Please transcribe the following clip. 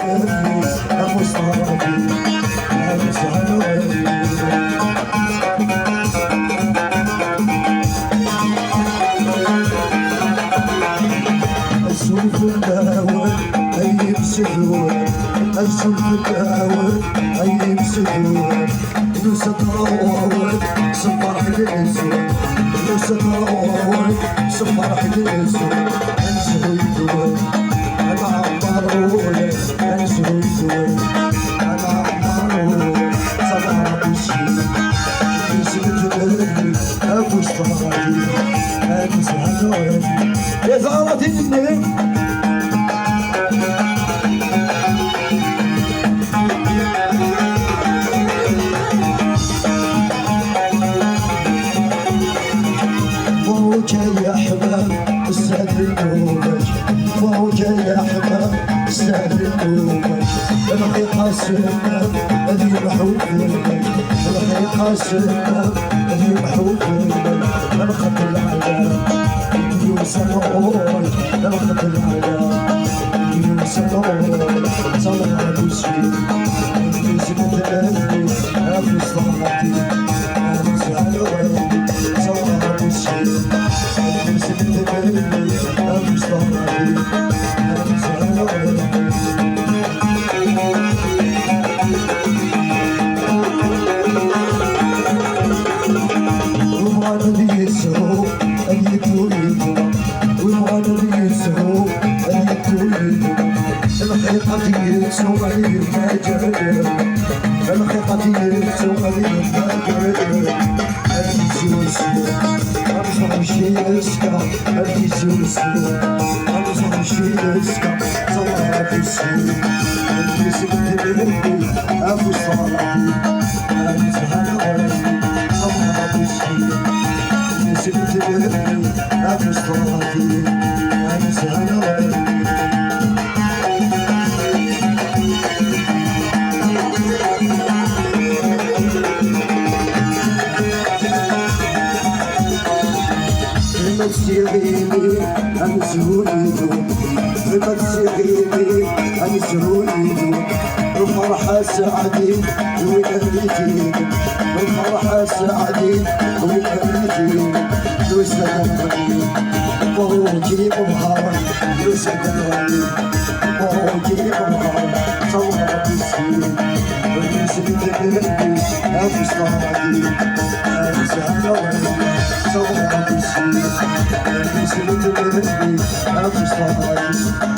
تقلبني أبوس طرفي أبوس عنواني أشوف الأول أي بسهول أشوف الأول أي بسهول نوسة الأول صفر حديثه نوسة الأول صفر حديثه أنسوا يدور أنا عمروني أنسوا يدور أنا عمروني صدع بشي نسيت قلبي أبوس طرفي أبوس عنواني يا زهرة النيل فوق يا حباب استاذ قلوبك فوق يا حباب استاذ قلوبك الخي قاسمنا اللي محبوب لك الخي قاسمنا اللي محبوب لك الخط العذاب يوصلون الخط العذاب يوصلون صلى ابو سيد نزلت قلبي ابو صلاتي انا زعلان صلى ابو سيد نزلت قلبي ابو صلاتي انا زعلان وما نبي يسهو ان يتولد وما نبي يسهو ان يتولد الخيطة يتسوى لي المجال الخيطة يتسوى لي المجال أرجي وسوى أرجع شي يسكى أرجي وسوى أرجع شي يسكى صلاة السوى أرجي سبت قلبي أبو صلاتي أرجع صلاة السوى أرجي سبت قلبي أبو صلاتي أرجع مسيغيني أمسهوليدو مسيغيني أمسهوليدو الفرحة سعدي ويكريتين الفرحة سعدي ويكريتين يوسدني وروجي بمهار يوسدني وروجي بمهار صورة السين ونسبة قلبي أبو صلاتي أنا زعلان صورة السين نسبة قلبي أبو صلاتي